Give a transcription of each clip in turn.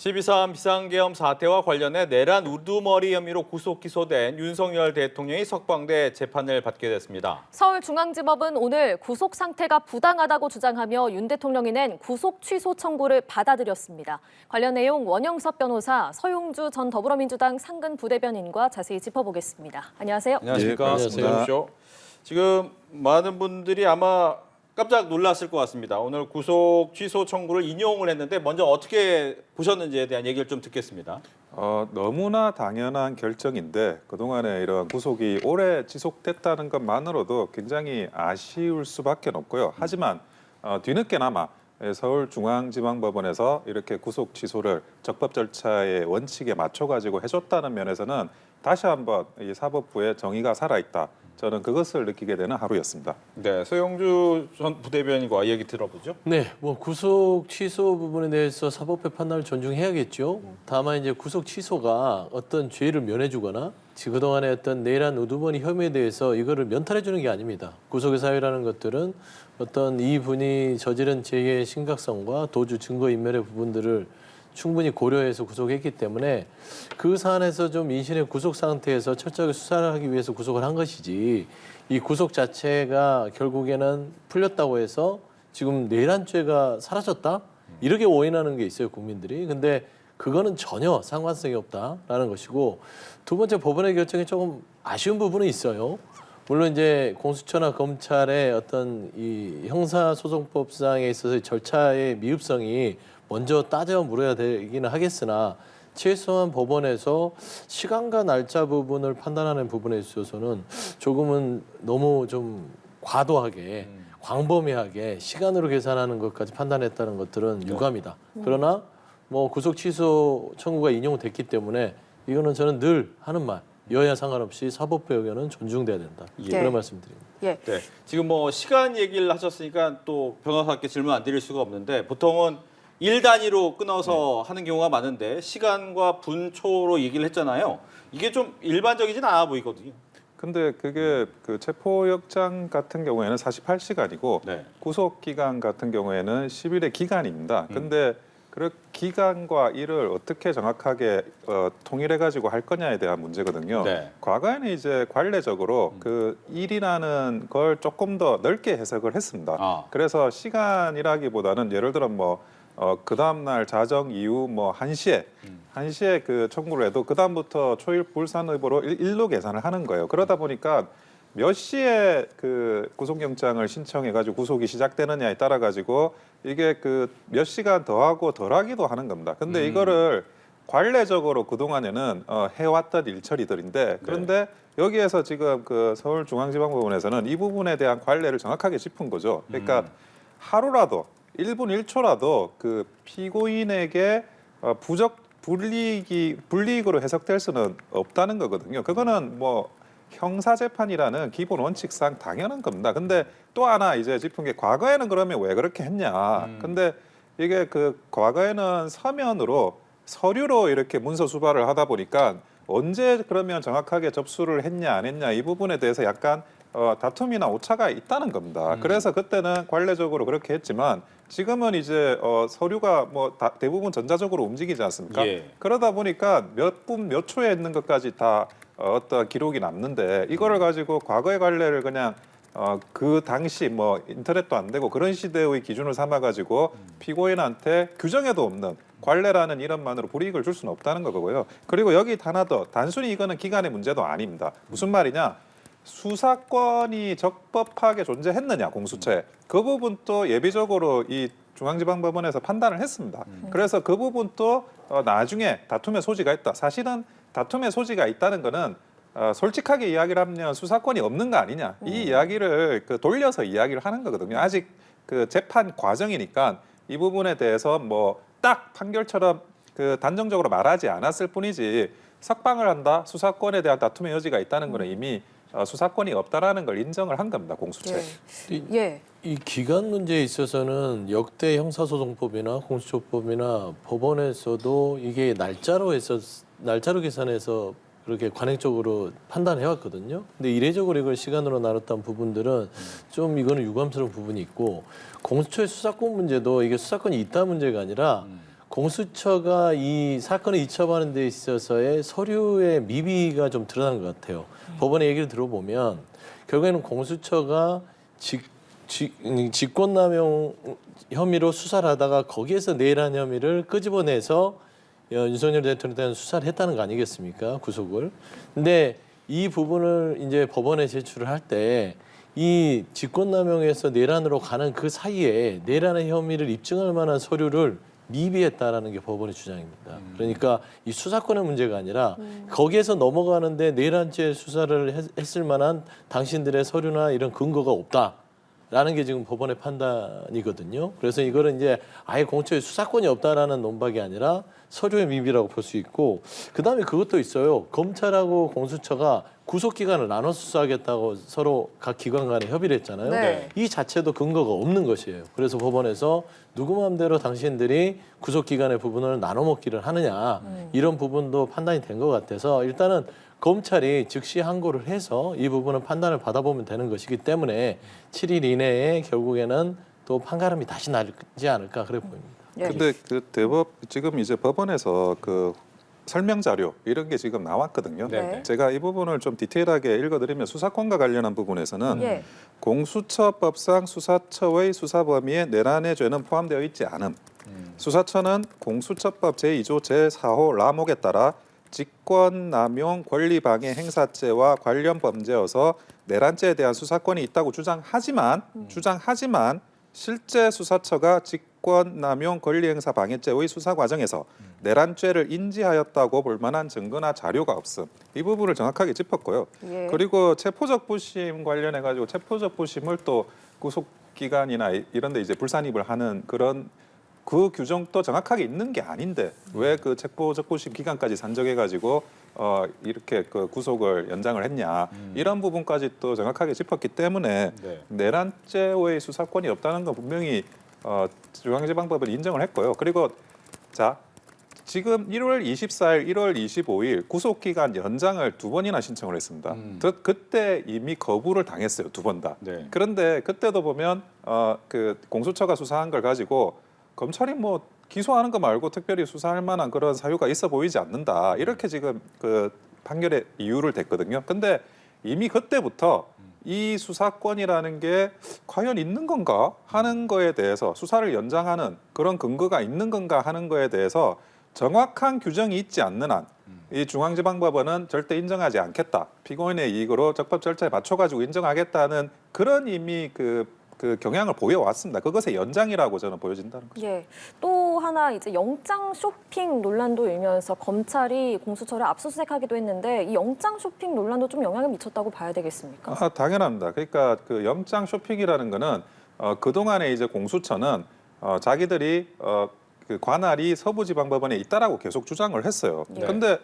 12.3 비상계엄 사태와 관련해 내란 우두머리 혐의로 구속 기소된 윤석열 대통령이 석방돼 재판을 받게 됐습니다. 서울중앙지법은 오늘 구속 상태가 부당하다고 주장하며 윤 대통령이 낸 구속 취소 청구를 받아들였습니다. 관련 내용 원영섭 변호사, 서용주 전 더불어민주당 상근 부대변인과 자세히 짚어보겠습니다. 안녕하세요. 안녕하십니까? 네, 안녕하세요. 어서 오십시오. 지금 많은 분들이 아마 깜짝 놀랐을 것 같습니다. 오늘 구속 취소 청구를 인용을 했는데 먼저 어떻게 보셨는지에 대한 얘기를 좀 듣겠습니다. 너무나 당연한 결정인데 그동안에 이런 구속이 오래 지속됐다는 것만으로도 굉장히 아쉬울 수밖에 없고요. 하지만 뒤늦게나마 서울중앙지방법원에서 이렇게 구속 취소를 적법 절차의 원칙에 맞춰가지고 해줬다는 면에서는 다시 한번 이 사법부의 정의가 살아있다. 저는 그것을 느끼게 되는 하루였습니다. 네, 서용주 전 부대변인과 얘기 들어보죠. 네, 뭐 구속 취소 부분에 대해서 사법부의 판단을 존중해야겠죠. 다만 이제 구속 취소가 어떤 죄를 면해주거나 그동안의 어떤 내란 우두머리 혐의에 대해서 이거를 면탈해주는 게 아닙니다. 구속의 사유라는 것들은 어떤 이분이 저지른 죄의 심각성과 도주 증거인멸의 부분들을 충분히 고려해서 구속했기 때문에 그 사안에서 좀 민신의 구속 상태에서 철저하게 수사를 하기 위해서 구속을 한 것이지 이 구속 자체가 결국에는 풀렸다고 해서 지금 내란죄가 사라졌다? 이렇게 오인하는 게 있어요, 국민들이. 근데 그거는 전혀 상관성이 없다라는 것이고 두 번째 법원의 결정이 조금 아쉬운 부분은 있어요. 물론 이제 공수처나 검찰의 어떤 이 형사소송법상에 있어서 절차의 미흡성이 먼저 따져 물어야 되기는 하겠으나 최소한 법원에서 시간과 날짜 부분을 판단하는 부분에 있어서는 조금은 너무 좀 과도하게 광범위하게 시간으로 계산하는 것까지 판단했다는 것들은 유감이다. 그러나 뭐 구속 취소 청구가 인용됐기 때문에 이거는 저는 늘 하는 말 여야 상관없이 사법부 의견은 존중돼야 된다. 그런 말씀드립니다. 예. 네, 지금 뭐 시간 얘기를 하셨으니까 또 변호사께 질문 안 드릴 수가 없는데 보통은 일 단위로 끊어서 하는 경우가 많은데 시간과 분초로 얘기를 했잖아요. 이게 좀 일반적이진 않아 보이거든요. 근데 그게 그 체포영장 같은 경우에는 48시간이고 네. 구속 기간 같은 경우에는 10일의 기간입니다. 근데 그 기간과 일을 어떻게 정확하게 통일해 가지고 할 거냐에 대한 문제거든요. 네. 과거에는 이제 관례적으로 그 일이라는 걸 조금 더 넓게 해석을 했습니다. 그래서 시간이라기보다는 예를 들어 그 다음 날 자정 이후 1시에 그 청구를 해도 그 다음부터 초일 불산의보로 일로 계산을 하는 거예요. 그러다 보니까 몇 시에 그 구속영장을 신청해가지고 구속이 시작되느냐에 따라 가지고 이게 그 몇 시간 더하고 덜하기도 하는 겁니다. 근데 이거를 관례적으로 그 동안에는 해왔던 일처리들인데 그런데 여기에서 지금 그 서울중앙지방법원에서는 이 부분에 대한 관례를 정확하게 짚은 거죠. 그러니까 하루라도 1분 1초라도 그 피고인에게 불이익으로 해석될 수는 없다는 거거든요. 그거는 형사재판이라는 기본 원칙상 당연한 겁니다. 근데 또 하나 이제 짚은 게 과거에는 그러면 왜 그렇게 했냐. 근데 이게 그 과거에는 서면으로 서류로 이렇게 문서 수발을 하다 보니까 언제 그러면 정확하게 접수를 했냐 안 했냐 이 부분에 대해서 약간 다툼이나 오차가 있다는 겁니다. 그래서 그때는 관례적으로 그렇게 했지만 지금은 이제 서류가 대부분 전자적으로 움직이지 않습니까? 예. 그러다 보니까 몇 분 몇 초에 있는 것까지 다 어떤 기록이 남는데 이거를 가지고 과거의 관례를 그냥 그 당시 인터넷도 안 되고 그런 시대의 기준을 삼아 가지고 피고인한테 규정에도 없는 관례라는 이름만으로 불이익을 줄 수는 없다는 거고요. 그리고 여기 하나 더 단순히 이거는 기간의 문제도 아닙니다. 무슨 말이냐? 수사권이 적법하게 존재했느냐 공수처에 그 부분도 예비적으로 이 중앙지방법원에서 판단을 했습니다. 그래서 그 부분도 나중에 다툼의 소지가 있다. 사실은 다툼의 소지가 있다는 거는 솔직하게 이야기를 하면 수사권이 없는 거 아니냐 이 이야기를 돌려서 이야기를 하는 거거든요. 아직 그 재판 과정이니까 이 부분에 대해서 딱 판결처럼 그 단정적으로 말하지 않았을 뿐이지 석방을 한다 수사권에 대한 다툼의 여지가 있다는 거는 이미 수사권이 없다라는 걸 인정을 한 겁니다. 공수처에. 이 기간 문제에 있어서는 역대 형사소송법이나 공수처법이나 법원에서도 이게 날짜로 계산해서 그렇게 관행적으로 판단해왔거든요. 근데 이례적으로 이걸 시간으로 나눴던 부분들은 좀 이거는 유감스러운 부분이 있고 공수처의 수사권 문제도 이게 수사권이 있다 문제가 아니라 공수처가 이 사건을 이첩하는 데 있어서의 서류의 미비가 좀 드러난 것 같아요. 법원의 얘기를 들어보면 결국에는 공수처가 직권남용 혐의로 수사를 하다가 거기에서 내란 혐의를 끄집어내서 윤석열 대통령에 대한 수사를 했다는 거 아니겠습니까? 구속을. 근데 이 부분을 이제 법원에 제출을 할 때 이 직권남용에서 내란으로 가는 그 사이에 내란의 혐의를 입증할 만한 서류를 미비했다라는 게 법원의 주장입니다. 그러니까 이 수사권의 문제가 아니라 거기에서 넘어가는데 내란죄 수사를 했을 만한 당신들의 서류나 이런 근거가 없다라는 게 지금 법원의 판단이거든요. 그래서 이거는 이제 아예 공처에 수사권이 없다라는 논박이 아니라 서류의 미비라고 볼 수 있고, 그다음에 그것도 있어요. 검찰하고 공수처가 구속 기간을 나눠 수사하겠다고 서로 각 기관 간에 협의를 했잖아요. 네. 이 자체도 근거가 없는 것이에요. 그래서 법원에서 누구 마음대로 당신들이 구속 기간의 부분을 나눠 먹기를 하느냐, 이런 부분도 판단이 된 것 같아서 일단은 검찰이 즉시 항고를 해서 이 부분은 판단을 받아보면 되는 것이기 때문에 7일 이내에 결국에는 또 판가름이 다시 나지 않을까 그래 보입니다. 예. 근데 그 대법 지금 이제 법원에서 그 설명 자료 이런 게 지금 나왔거든요. 네. 제가 이 부분을 좀 디테일하게 읽어드리면 수사권과 관련한 부분에서는 예. 공수처법상 수사처의 수사 범위에 내란의 죄는 포함되어 있지 않음. 수사처는 공수처법 제2조 제4호 라목에 따라 직권남용 권리방해 행사죄와 관련 범죄여서 내란죄에 대한 수사권이 있다고 주장하지만 실제 수사처가 직권남용 권리행사 방해죄의 수사 과정에서 내란죄를 인지하였다고 볼 만한 증거나 자료가 없음. 이 부분을 정확하게 짚었고요. 예. 그리고 체포적 부심 관련해 가지고 체포적 부심을 또 구속 기간이나 이런 데 이제 불산입을 하는 그런 그 규정도 정확하게 있는 게 아닌데 왜 그 체포적 부심 기간까지 산정해 가지고 이렇게 그 구속을 연장을 했냐, 이런 부분까지 또 정확하게 짚었기 때문에 네. 내란죄의 수사권이 없다는 건 분명히 중앙지방법을 인정을 했고요. 그리고 자, 지금 1월 24일, 1월 25일 구속기간 연장을 2번이나 신청을 했습니다. 그때 이미 거부를 당했어요. 2번 다. 네. 그런데 그때도 보면 그 공수처가 수사한 걸 가지고 검찰이 뭐 기소하는 거 말고 특별히 수사할 만한 그런 사유가 있어 보이지 않는다. 이렇게 지금 그 판결의 이유를 댔거든요. 근데 이미 그때부터 이 수사권이라는 게 과연 있는 건가 하는 거에 대해서, 수사를 연장하는 그런 근거가 있는 건가 하는 거에 대해서 정확한 규정이 있지 않는 한 이 중앙지방법원은 절대 인정하지 않겠다. 피고인의 이익으로 적법 절차에 맞춰가지고 인정하겠다는 그런 이미 그 경향을 보여왔습니다. 그것의 연장이라고 저는 보여진다는 거죠. 예. 또 하나 이제 영장 쇼핑 논란도 일면서 검찰이 공수처를 압수수색하기도 했는데 이 영장 쇼핑 논란도 좀 영향을 미쳤다고 봐야 되겠습니까? 당연합니다. 그러니까 그 영장 쇼핑이라는 거는 그동안에 이제 공수처는 자기들이 그 관할이 서부지방법원에 있다라고 계속 주장을 했어요. 네. 근데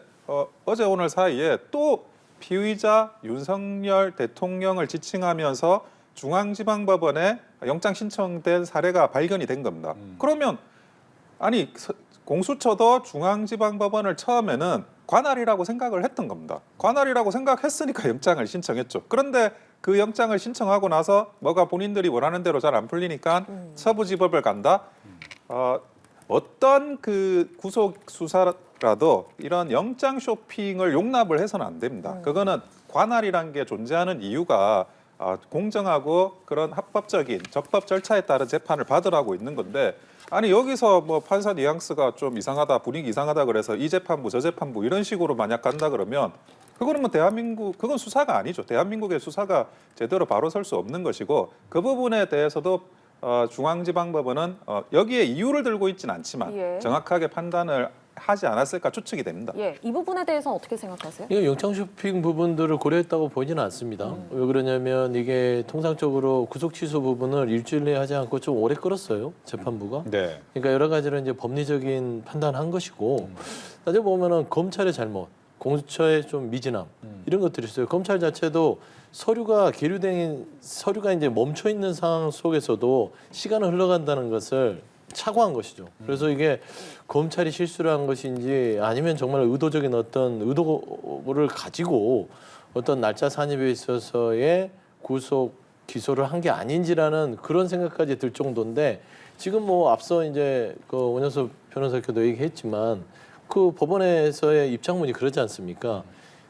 어제 오늘 사이에 또 피의자 윤석열 대통령을 지칭하면서 중앙지방법원에 영장 신청된 사례가 발견이 된 겁니다. 그러면 아니 공수처도 중앙지방법원을 처음에는 관할이라고 생각을 했던 겁니다. 관할이라고 생각했으니까 영장을 신청했죠. 그런데 그 영장을 신청하고 나서 뭐가 본인들이 원하는 대로 잘 안 풀리니까 서부지법을 간다. 어떤 그 구속 수사라도 이런 영장 쇼핑을 용납을 해서는 안 됩니다. 그거는 관할이란 게 존재하는 이유가 공정하고 그런 합법적인 적법 절차에 따른 재판을 받으라고 있는 건데, 아니 여기서 뭐 판사 뉘앙스가 좀 이상하다, 분위기 이상하다 그래서 이 재판부 저 재판부 이런 식으로 만약 간다 그러면 그거는 뭐 그건 수사가 아니죠. 대한민국의 수사가 제대로 바로 설 수 없는 것이고, 그 부분에 대해서도 중앙지방법원은 여기에 이유를 들고 있지는 않지만 예. 정확하게 판단을 하지 않았을까 추측이 됩니다. 예. 이 부분에 대해서 어떻게 생각하세요? 이거 영장 쇼핑 부분들을 고려했다고 보지는 않습니다. 왜 그러냐면 이게 통상적으로 구속 취소 부분을 일주일 내에 하지 않고 좀 오래 끌었어요, 재판부가. 네. 그러니까 여러 가지로 이제 법리적인 판단한 것이고, 따져 보면은 검찰의 잘못, 공수처의 좀 미진함 이런 것들이 있어요. 검찰 자체도 서류가 이제 멈춰 있는 상황 속에서도 시간을 흘러간다는 것을 착오한 것이죠. 그래서 이게 검찰이 실수를 한 것인지 아니면 정말 의도적인 어떤 의도를 가지고 어떤 날짜 산입에 있어서의 구속 기소를 한 게 아닌지라는 그런 생각까지 들 정도인데, 지금 뭐 앞서 이제 그 원영석 변호사께도 얘기했지만 그 법원에서의 입장문이 그러지 않습니까?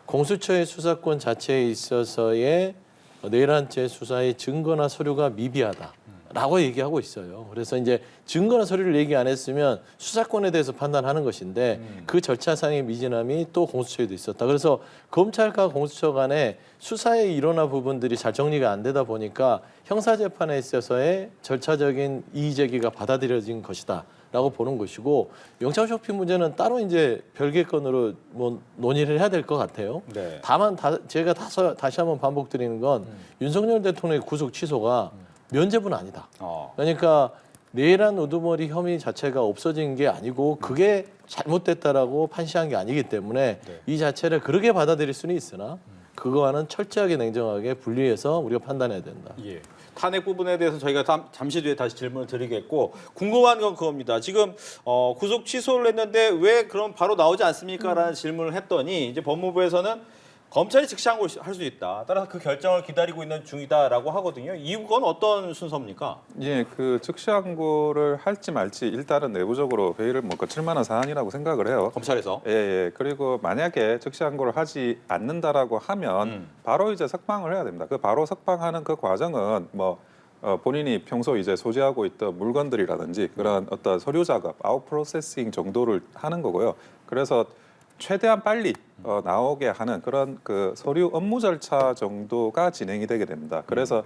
공수처의 수사권 자체에 있어서의 내란죄 수사의 증거나 서류가 미비하다라고 얘기하고 있어요. 그래서 이제 증거나 서류를 얘기 안 했으면 수사권에 대해서 판단하는 것인데 그 절차상의 미진함이 또 공수처에도 있었다. 그래서 검찰과 공수처 간에 수사에 일어난 부분들이 잘 정리가 안 되다 보니까 형사재판에 있어서의 절차적인 이의제기가 받아들여진 것이다. 라고 보는 것이고 영장 쇼핑 문제는 따로 이제 별개 건으로 뭐 논의를 해야 될 것 같아요. 네. 다만 제가 다시 한번 반복드리는 건 윤석열 대통령의 구속 취소가 면죄부는 아니다. 그러니까 내란 우두머리 혐의 자체가 없어진 게 아니고 그게 잘못됐다라고 판시한 게 아니기 때문에 네. 이 자체를 그렇게 받아들일 수는 있으나 그거와는 철저하게 냉정하게 분리해서 우리가 판단해야 된다. 예. 탄핵 부분에 대해서 저희가 잠시 뒤에 다시 질문을 드리겠고 궁금한 건 그겁니다. 지금 구속 취소를 했는데 왜 그럼 바로 나오지 않습니까?라는 질문을 했더니 이제 법무부에서는 검찰이 즉시항고를 할 수 있다. 따라서 그 결정을 기다리고 있는 중이다라고 하거든요. 이건 어떤 순서입니까? 예, 그 즉시항고를 할지 말지 일단은 내부적으로 회의를 뭐 거칠 만한 사안이라고 생각을 해요. 검찰에서. 예, 예. 그리고 만약에 즉시항고를 하지 않는다라고 하면 바로 이제 석방을 해야 됩니다. 그 바로 석방하는 그 과정은 뭐 본인이 평소 이제 소지하고 있던 물건들이라든지 그런 어떤 서류 작업, 아웃 프로세싱 정도를 하는 거고요. 그래서 최대한 빨리 나오게 하는 그런 그 서류 업무 절차 정도가 진행이 되게 됩니다. 그래서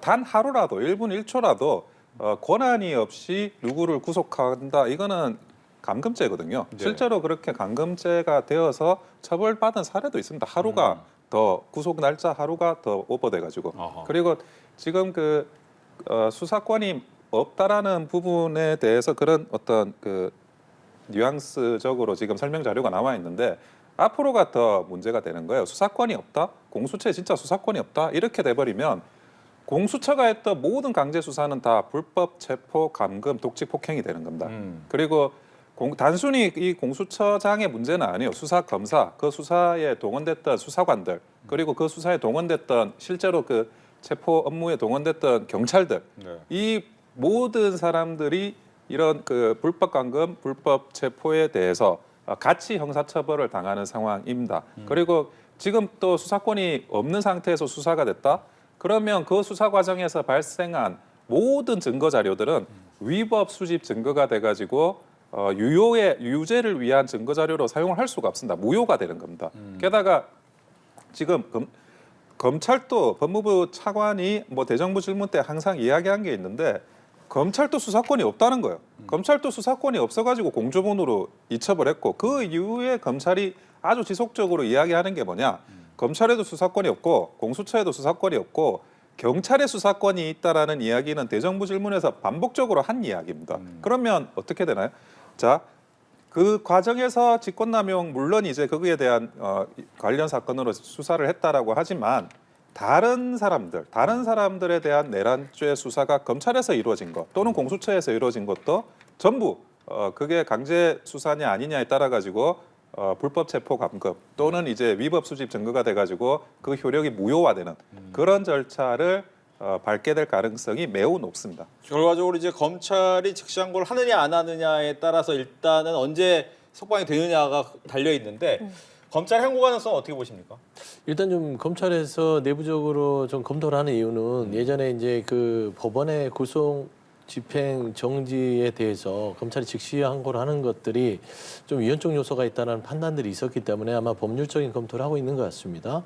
단 하루라도 1분 1초라도 권한이 없이 누구를 구속한다 이거는 감금죄거든요. 네. 실제로 그렇게 감금죄가 되어서 처벌받은 사례도 있습니다. 하루가 더 구속 날짜 하루가 더 오버돼 가지고 그리고 지금 그 수사권이 없다라는 부분에 대해서 그런 어떤 그 뉘앙스적으로 지금 설명 자료가 나와 있는데 앞으로가 더 문제가 되는 거예요. 수사권이 없다? 공수처에 진짜 수사권이 없다? 이렇게 돼버리면 공수처가 했던 모든 강제 수사는 다 불법 체포, 감금, 독직 폭행이 되는 겁니다. 그리고 단순히 이 공수처장의 문제는 아니에요. 수사 검사, 그 수사에 동원됐던 수사관들, 그리고 그 수사에 동원됐던 실제로 그 체포 업무에 동원됐던 경찰들, 네. 이 모든 사람들이 이런 그 불법 감금, 불법 체포에 대해서 같이 형사처벌을 당하는 상황입니다. 그리고 지금 또 수사권이 없는 상태에서 수사가 됐다? 그러면 그 수사 과정에서 발생한 모든 증거 자료들은 위법 수집 증거가 돼가지고 유죄를 위한 증거 자료로 사용을 할 수가 없습니다. 무효가 되는 겁니다. 게다가 지금 검찰도 법무부 차관이 뭐 대정부 질문 때 항상 이야기한 게 있는데 검찰도 수사권이 없다는 거예요. 검찰도 수사권이 없어가지고 공조본으로 이첩을 했고 그 이후에 검찰이 아주 지속적으로 이야기하는 게 뭐냐. 검찰에도 수사권이 없고 공수처에도 수사권이 없고 경찰의 수사권이 있다라는 이야기는 대정부 질문에서 반복적으로 한 이야기입니다. 그러면 어떻게 되나요? 자, 그 과정에서 직권남용 물론 이제 거기에 대한 관련 사건으로 수사를 했다라고 하지만 다른 사람들에 대한 내란죄 수사가 검찰에서 이루어진 것 또는 공수처에서 이루어진 것도 전부 그게 강제 수사냐 아니냐에 따라 가지고 불법 체포 감금 또는 이제 위법 수집 증거가 돼 가지고 그 효력이 무효화되는 그런 절차를 밟게 될 가능성이 매우 높습니다. 결과적으로 이제 검찰이 즉시항고를 하느냐 안 하느냐에 따라서 일단은 언제 석방이 되느냐가 달려 있는데 검찰 항고 가능성 어떻게 보십니까? 일단 좀 검찰에서 내부적으로 좀 검토를 하는 이유는 예전에 이제 그 법원의 구속 집행 정지에 대해서 검찰이 즉시 항고를 하는 것들이 좀 위헌적 요소가 있다는 판단들이 있었기 때문에 아마 법률적인 검토를 하고 있는 것 같습니다.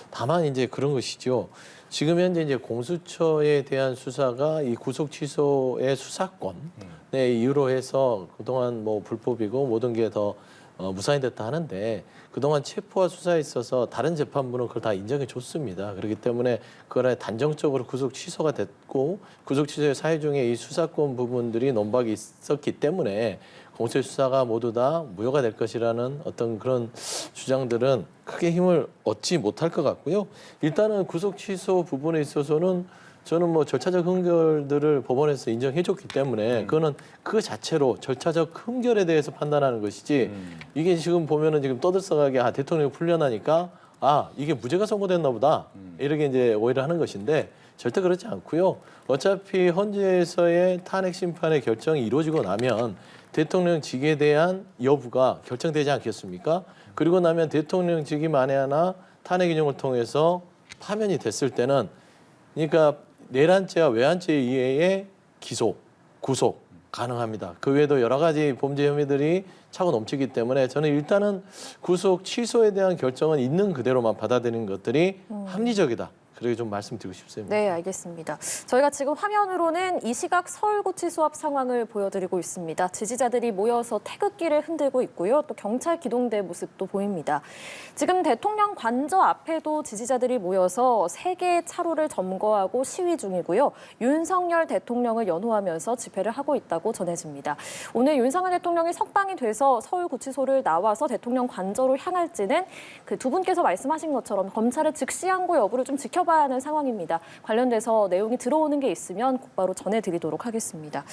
다만 이제 그런 것이죠. 지금 현재 이제 공수처에 대한 수사가 이 구속 취소의 수사권의 이유로 해서 그동안 뭐 불법이고 모든 게 더 무산이 됐다 하는데 그동안 체포와 수사에 있어서 다른 재판부는 그걸 다 인정해 줬습니다. 그렇기 때문에 그걸 단정적으로 구속 취소가 됐고 구속 취소의 사유 중에 이 수사권 부분들이 논박이 있었기 때문에 공수처 수사가 모두 다 무효가 될 것이라는 어떤 그런 주장들은 크게 힘을 얻지 못할 것 같고요. 일단은 구속 취소 부분에 있어서는 저는 뭐 절차적 흠결들을 법원에서 인정해줬기 때문에 그거는 그 자체로 절차적 흠결에 대해서 판단하는 것이지 이게 지금 보면은 지금 떠들썩하게 대통령이 풀려나니까 이게 무죄가 선고됐나 보다 이렇게 이제 오해를 하는 것인데 절대 그렇지 않고요. 어차피 헌재에서의 탄핵 심판의 결정이 이루어지고 나면 대통령직에 대한 여부가 결정되지 않겠습니까? 그리고 나면 대통령직이 만에 하나 탄핵 인용을 통해서 파면이 됐을 때는 그러니까 내란죄와 외환죄 이외에 기소, 구속 가능합니다. 그 외에도 여러 가지 범죄 혐의들이 차고 넘치기 때문에 저는 일단은 구속 취소에 대한 결정은 있는 그대로만 받아들이는 것들이 합리적이다. 그렇게 좀 말씀드리고 싶습니다. 네, 알겠습니다. 저희가 지금 화면으로는 이 시각 서울구치소 앞 상황을 보여드리고 있습니다. 지지자들이 모여서 태극기를 흔들고 있고요. 또 경찰 기동대 모습도 보입니다. 지금 대통령 관저 앞에도 지지자들이 모여서 3개의 차로를 점거하고 시위 중이고요. 윤석열 대통령을 연호하면서 집회를 하고 있다고 전해집니다. 오늘 윤석열 대통령이 석방이 돼서 서울구치소를 나와서 대통령 관저로 향할지는 그 두 분께서 말씀하신 것처럼 검찰의 즉시 항고 여부를 좀 지켜봐야 하는 상황입니다. 관련돼서 내용이 들어오는 게 있으면 곧바로 전해드리도록 하겠습니다.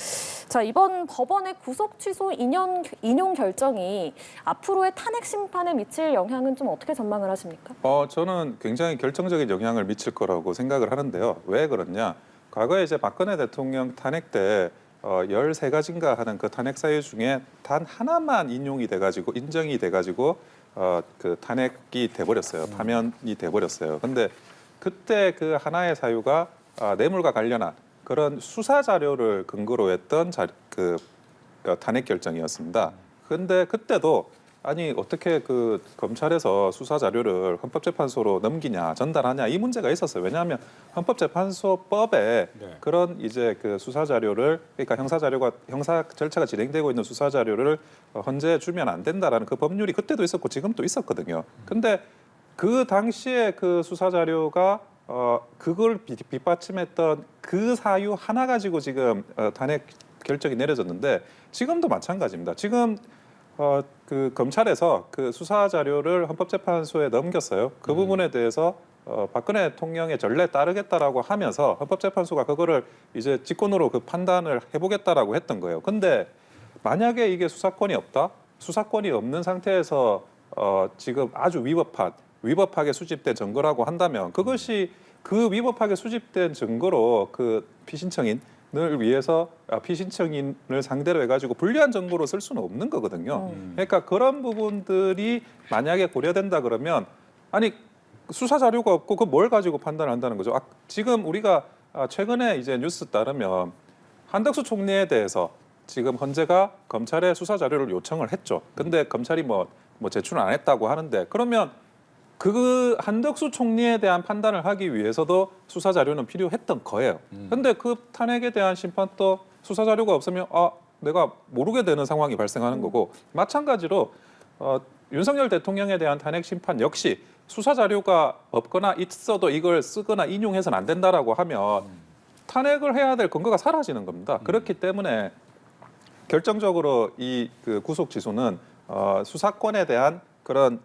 자, 이번 법원의 구속 취소 인용 결정이 앞으로의 탄핵 심판에 미칠 영향은 좀 어떻게 전망을 하십니까? 저는 굉장히 결정적인 영향을 미칠 거라고 생각을 하는데요. 왜 그러냐? 과거에 이제 박근혜 대통령 탄핵 때 13가지인가 하는 그 탄핵 사유 중에 단 하나만 인용이 돼가지고 인정이 돼가지고 그 탄핵이 돼버렸어요. 파면이 돼버렸어요. 근데 그때 그 하나의 사유가 뇌물과 관련한 그런 수사 자료를 근거로 했던 탄핵 결정이었습니다. 근데 그때도 아니 어떻게 그 검찰에서 수사 자료를 헌법재판소로 넘기냐 전달하냐 이 문제가 있었어요. 왜냐하면 헌법재판소법에 네. 그런 이제 그 수사 자료를 그러니까 형사 절차가 진행되고 있는 수사 자료를 헌재에 주면 안 된다라는 그 법률이 그때도 있었고 지금도 있었거든요. 근데 그 당시에 그 수사 자료가 그걸 뒷받침했던 그 사유 하나 가지고 지금 탄핵 결정이 내려졌는데 지금도 마찬가지입니다. 지금 그 검찰에서 그 수사 자료를 헌법재판소에 넘겼어요. 그 부분에 대해서 박근혜 대통령의 전례에 따르겠다라고 하면서 헌법재판소가 그거를 이제 직권으로 그 판단을 해보겠다라고 했던 거예요. 근데 만약에 이게 수사권이 없다, 수사권이 없는 상태에서 지금 아주 위법하게 수집된 증거라고 한다면 그것이 그 위법하게 수집된 증거로 그 피신청인을 위해서 피신청인을 상대로 해가지고 불리한 정보로 쓸 수는 없는 거거든요. 그러니까 그런 부분들이 만약에 고려된다 그러면 아니 수사 자료가 없고 그 뭘 가지고 판단을 한다는 거죠. 지금 우리가 최근에 이제 뉴스 따르면 한덕수 총리에 대해서 지금 헌재가 검찰에 수사 자료를 요청을 했죠. 근데 검찰이 뭐 제출을 안 했다고 하는데 그러면 그 한덕수 총리에 대한 판단을 하기 위해서도 수사 자료는 필요했던 거예요. 근데 그 탄핵에 대한 심판도 수사 자료가 없으면 내가 모르게 되는 상황이 발생하는 거고 마찬가지로 윤석열 대통령에 대한 탄핵 심판 역시 수사 자료가 없거나 있어도 이걸 쓰거나 인용해서는 안 된다라고 하면 탄핵을 해야 될 근거가 사라지는 겁니다. 그렇기 때문에 결정적으로 이 그 구속 취소는 수사권에 대한 그런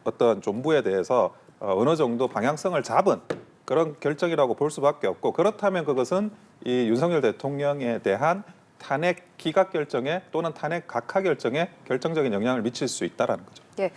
어떤 존부에 대해서 어느 정도 방향성을 잡은 그런 결정이라고 볼 수밖에 없고 그렇다면 그것은 이 윤석열 대통령에 대한 탄핵 기각 결정에 또는 탄핵 각하 결정에 결정적인 영향을 미칠 수 있다라는 거죠.